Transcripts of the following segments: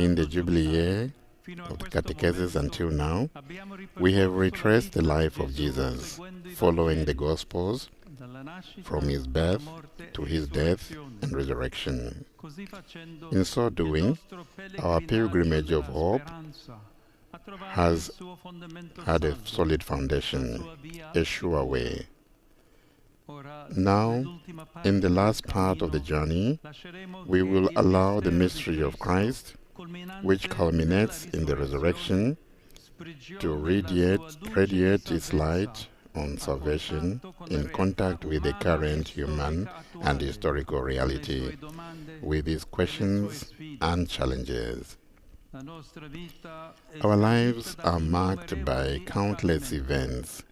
In the Jubilee year of the catechesis until now, we have retraced the life of Jesus, following the Gospels from his birth to his death and resurrection. In so doing, our pilgrimage of hope has had a solid foundation, a sure way. Now, in the last part of the journey, we will allow the mystery of Christ, which culminates in the resurrection, to radiate its light on salvation in contact with the current human and historical reality, with its questions and challenges. Our lives are marked by countless events,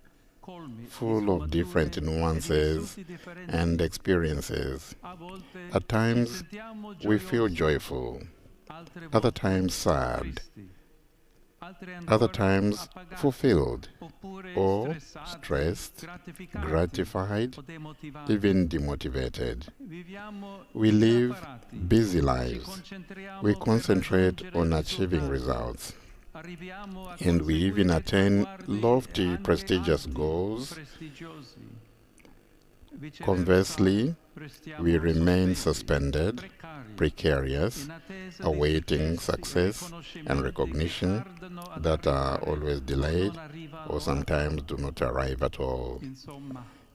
full of different nuances and experiences. At times, we feel joyful, other times sad, other times fulfilled, or stressed, gratified, even demotivated. We live busy lives. We concentrate on achieving results, and we even attain lofty, prestigious goals. Conversely, we remain suspended, precarious, awaiting success and recognition that are always delayed or sometimes do not arrive at all.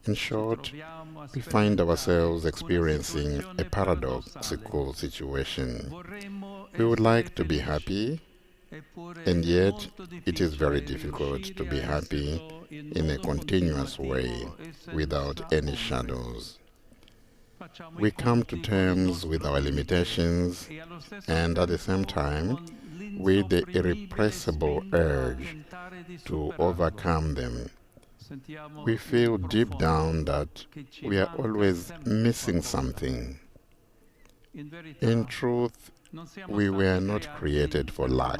In short, we find ourselves experiencing a paradoxical situation. We would like to be happy, and yet it is very difficult to be happy in a continuous way without any shadows. We come to terms with our limitations and at the same time with the irrepressible urge to overcome them. We feel deep down that we are always missing something. In truth, we were not created for lack,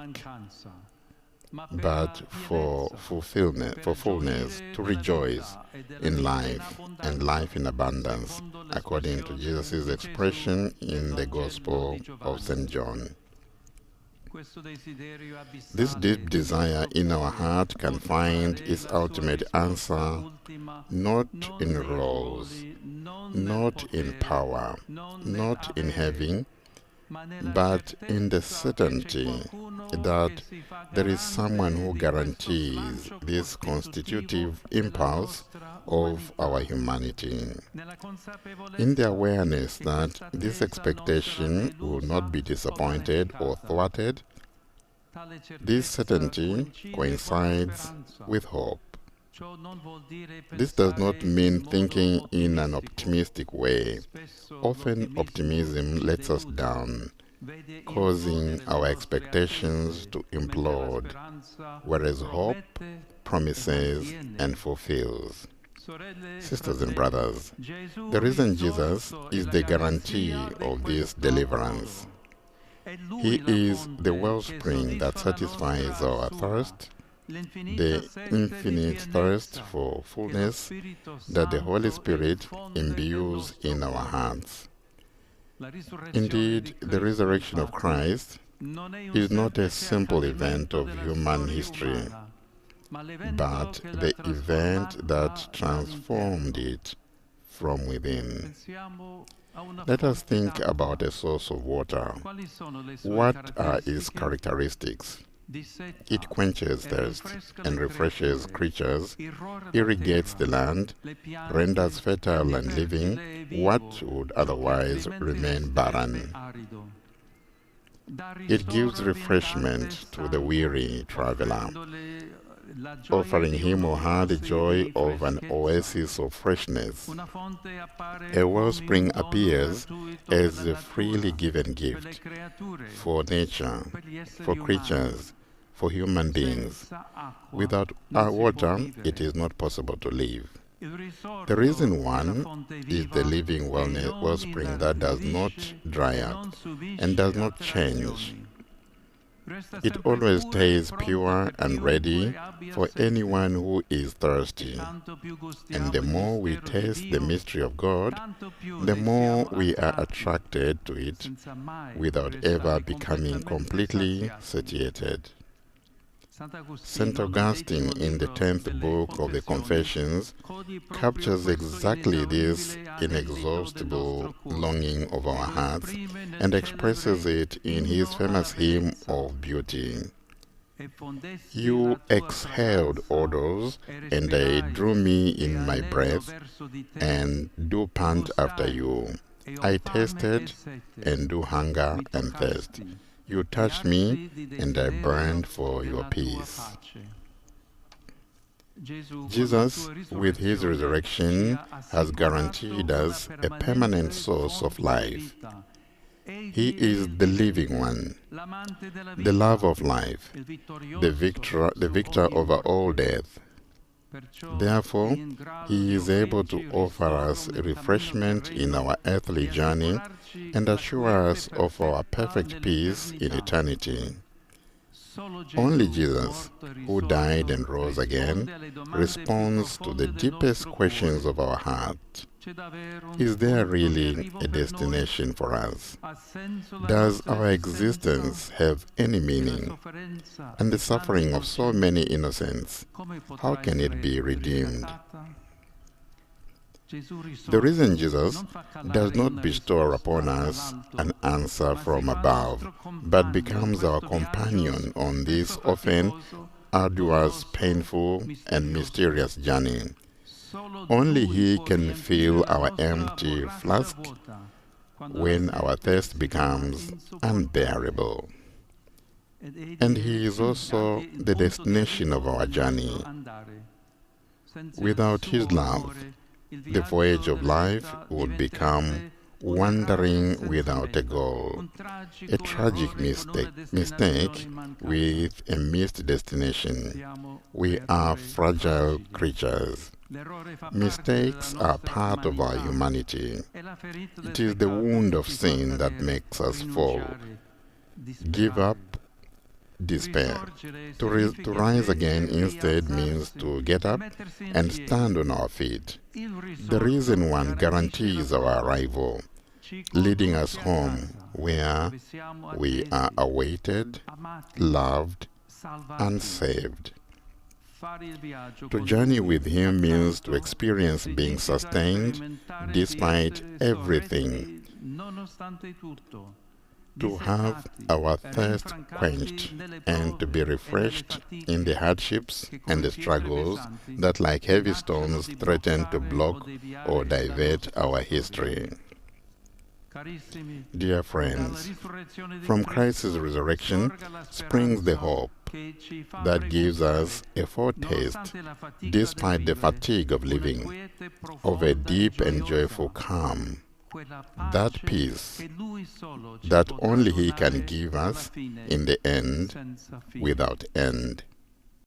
but for fullness, to rejoice in life and life in abundance, according to Jesus' expression in the Gospel of St. John. This deep desire in our heart can find its ultimate answer not in roles, not in power, not in having, but in the certainty that there is someone who guarantees this constitutive impulse of our humanity. In the awareness that this expectation will not be disappointed or thwarted, this certainty coincides with hope. This does not mean thinking in an optimistic way. Often optimism lets us down, causing our expectations to implode, whereas hope promises and fulfills. Sisters and brothers, the risen Jesus is the guarantee of this deliverance. He is the wellspring that satisfies our thirst, the infinite thirst for fullness that the Holy Spirit imbues in our hearts. Indeed, the resurrection of Christ is not a simple event of human history, but the event that transformed it from within. Let us think about a source of water. What are its characteristics? It quenches thirst and refreshes creatures, irrigates the land, renders fertile and living what would otherwise remain barren. It gives refreshment to the weary traveler, offering him or her the joy of an oasis of freshness. A wellspring appears as a freely given gift for nature, for creatures, for human beings. Without our water, it is not possible to live. The reason one is the living wellspring that does not dry up and does not change. It always stays pure and ready for anyone who is thirsty. And the more we taste the mystery of God, the more we are attracted to it without ever becoming completely satiated. St. Augustine, in the 10th book of the Confessions, captures exactly this inexhaustible longing of our hearts and expresses it in his famous hymn of beauty. You exhaled odors, and I drew me in my breath, and do pant after you. I tasted, and do hunger and thirst. You touched me, and I burned for your peace. Jesus, with his resurrection, has guaranteed us a permanent source of life. He is the living one, the love of life, the victor over all death. Therefore, he is able to offer us refreshment in our earthly journey and assure us of our perfect peace in eternity. Only Jesus, who died and rose again, responds to the deepest questions of our heart. Is there really a destination for us? Does our existence have any meaning? And the suffering of so many innocents, how can it be redeemed? The reason Jesus does not bestow upon us an answer from above, but becomes our companion on this often arduous, painful, and mysterious journey. Only he can fill our empty flask when our thirst becomes unbearable. And he is also the destination of our journey. Without his love, the voyage of life would become wandering without a goal, a tragic mistake with a missed destination. We are fragile creatures. Mistakes are part of our humanity. It is the wound of sin that makes us fall, give up, despair. To rise again instead means to get up and stand on our feet. The risen one guarantees our arrival, leading us home where we are awaited, loved, and saved. To journey with him means to experience being sustained despite everything, to have our thirst quenched and to be refreshed in the hardships and the struggles that like heavy stones threaten to block or divert our history. Dear friends, from Christ's resurrection springs the hope that gives us a foretaste, despite the fatigue of living, of a deep and joyful calm, that peace that only he can give us in the end without end.